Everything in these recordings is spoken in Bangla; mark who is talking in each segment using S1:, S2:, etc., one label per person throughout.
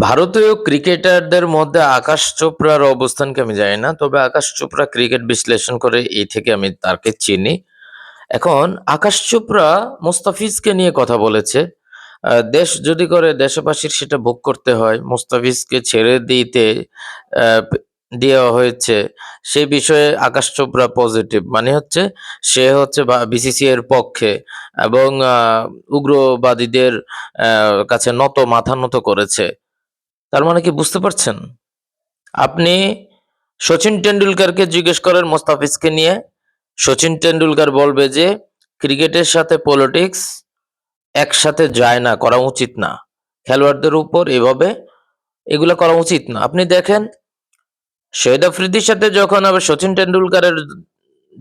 S1: ভারতীয় ক্রিকেটারদের মধ্যে আকাশ চোপড়ার অবস্থানকে আমি জানি না। তবে আকাশ চোপড়া ক্রিকেট বিশ্লেষণ করে এই থেকে আমি তাকে চিনি। এখন আকাশ চোপড়া মোস্তাফিজকে নিয়ে কথা বলেছে। দেশ যদি করে দেশবাসীর সেটা ভোগ করতে হয়। মোস্তাফিজকে ছেড়ে দিতে আ দেওয়া হয়েছে। সে বিষয়ে আকাশ চোপড়া পজিটিভ। মানে হচ্ছে সে হচ্ছে বিসিসিআই এর পক্ষে এবং উগ্রবাদীদের আ কাছে মাথা নত করেছে। তার মানে কি বুঝতে পারছেন? আপনি শচীন টেন্ডুলকারকে জিজ্ঞেস করেন মোস্তাফিজকে নিয়ে। শচীন টেন্ডুলকার বলবে যে, "ক্রিকেটের সাথে পলিটিক্স একসাথে যায় না, করা উচিত না। খেলোয়াড়দের উপর এভাবে এগুলা করা উচিত না।" আপনি দেখেন, শহীদ আফ্রিদির সাথে যখন আবার শচীন টেন্ডুলকারের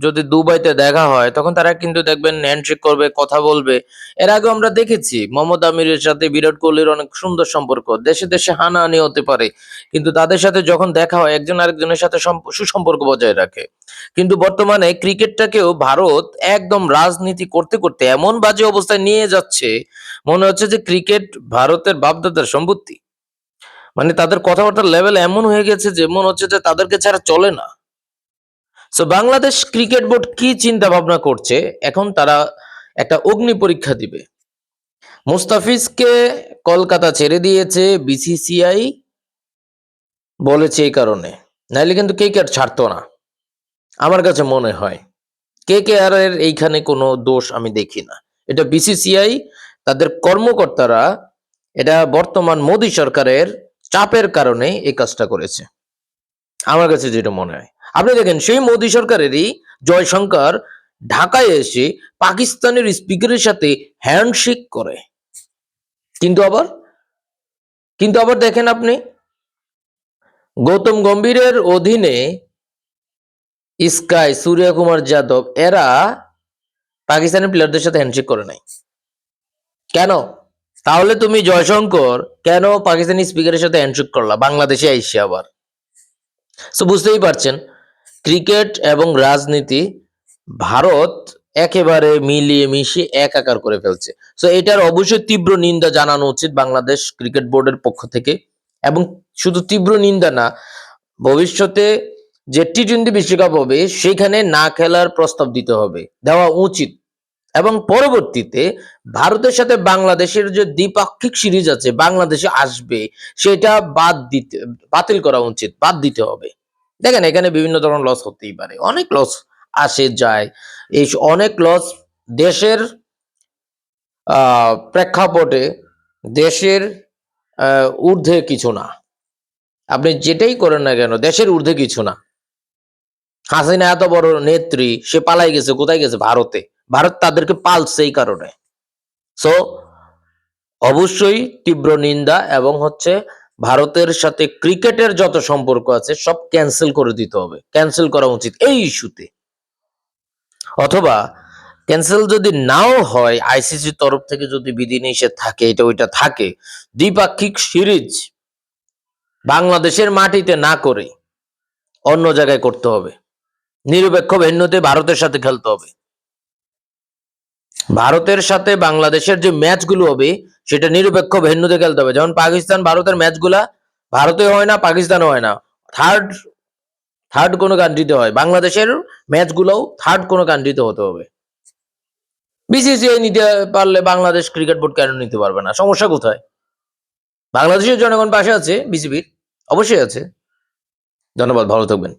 S1: যদি দুবাইতে দেখা হয়, তখন তারা কিন্তু দেখবেন হ্যান্ডশেক করবে, কথা বলবে। এর আগেও আমরা দেখেছি মোহাম্মদ আমিরের সাথে বিরাট কোহলির অনেক সুন্দর সম্পর্ক। দেশে, দেশে হানাহানি হতে পারে। কিন্তু তাদের সাথে যখন দেখা হয় একজন আরেকজনের সাথে সুসম্পর্ক বজায় রাখে। কিন্তু বর্তমানে ক্রিকেটটাকেও ভারত একদম রাজনীতি করতে, করতে এমন বাজে অবস্থায় নিয়ে যাচ্ছে, মনে হচ্ছে যে ক্রিকেট ভারতের বাপ-দাদার সম্পত্তি। মানে তাদের কথাবার্তার লেভেল এমন হয়ে গেছে যে মনে হচ্ছে যে তাদেরকে ছাড়া চলে না। সো বাংলাদেশ ক্রিকেট বোর্ড কি চিন্তা ভাবনা করছে? এখন তারা একটা অগ্নি পরীক্ষা দিবে। মুস্তাফিজকে কলকাতা ছেড়ে দিয়েছে বিসিসিআই বলেছে এই কারণে। নাইলে কিন্তু কেকেআর ছাড়তো না। আমার কাছে মনে হয়। কেকেআর এর এইখানে কোনো দোষ আমি দেখি না। এটা বিসিসিআই তাদের কর্মকর্তারা এটা বর্তমান মোদী সরকারের চাপের কারণে এই কাজটা করেছে। আমার কাছে যেটা মনে হয়। আপনি দেখেন সেই মোদী সরকারেরই জয়শঙ্কর ঢাকায় এসে পাকিস্তানের স্পিকারের সাথে হ্যান্ডশেক করে। কিন্তু আবার দেখেন আপনি গৌতম গম্ভীরের অধীনে স্কাই, সূর্যকুমার যাদব এরা পাকিস্তানি প্লেয়ারদের সাথে হ্যান্ডশেক করে নাই। কেন? তাহলে তুমি জয়শঙ্কর কেন পাকিস্তানি স্পিকারের সাথে হ্যান্ডশেক করলা বাংলাদেশে আইসা আবার? সো বুঝতেই পারছেন ক্রিকেট এবং রাজনীতি ভারত একেবারে মিলিয়ে মিশিয়ে একাকার করে ফেলছে। সো এটার অবশ্যই তীব্র নিন্দা জানানো উচিত বাংলাদেশ ক্রিকেট বোর্ডের পক্ষ থেকে এবং শুধু তীব্র নিন্দা না, ভবিষ্যতে যে টি-20 বিশ্বকাপ হবে সেখানে না খেলার প্রস্তাব দিতে হবে, দেওয়া উচিত এবং পরবর্তীতে ভারতের সাথে বাংলাদেশের যে দ্বিপাক্ষিক সিরিজ আছে বাংলাদেশে আসবে সেটা বাতিল করা উচিত, বাদ দিতে হবে। দেখেন এখানে বিভিন্ন ধরনের লস হতেই পারে, অনেক লস আসে যায়। এই অনেক লস দেশের প্রেক্ষাপটে দেশের ঊর্ধ্বে কিছু না। আপনি যেটাই করেন না কেন দেশের ঊর্ধ্বে কিছু না। হাসিনা এত বড় নেত্রী, সে পালাই গেছে, কোথায় গেছে? ভারতে। ভারত তাদেরকে পালছে এই কারণে। সো অবশ্যই তীব্র নিন্দা এবং হচ্ছে ভারতের সাথে ক্রিকেটের যত সম্পর্ক আছে সব ক্যান্সেল করে দিতে হবে, ক্যান্সেল করা উচিত এই ইস্যুতে। অথবা ক্যান্সেল যদি নাও হয়, আইসিসির তরফ থেকে যদি বিধিনিষেধ থাকে, এটা ওইটা থাকে, দ্বিপাক্ষিক সিরিজ বাংলাদেশের মাটিতে না করে অন্য জায়গায় করতে হবে। নিরপেক্ষ ভেন্যুতে ভারতের সাথে খেলতে হবে। ভারতের সাথে বাংলাদেশের যে ম্যাচগুলো হবে সেটা নিরপেক্ষ ভেন্যুতে খেলতে হবে। যেমন পাকিস্তান ভারতের ম্যাচগুলা ভারতে হয় না, পাকিস্তানে হয় না, থার্ড থার্ড কোনো কান্ট্রিতে হয়। বাংলাদেশের ম্যাচগুলোও থার্ড কোনো কান্ট্রিতে হতে হবে। বিসিসিআই নিতে পারলে বাংলাদেশ ক্রিকেট বোর্ড কেন নিতে পারবে না? সমস্যা কোথায়? বাংলাদেশের জনগণ পাশে আছে বিসিবির, অবশ্যই আছে। ধন্যবাদ, ভালো থাকবেন।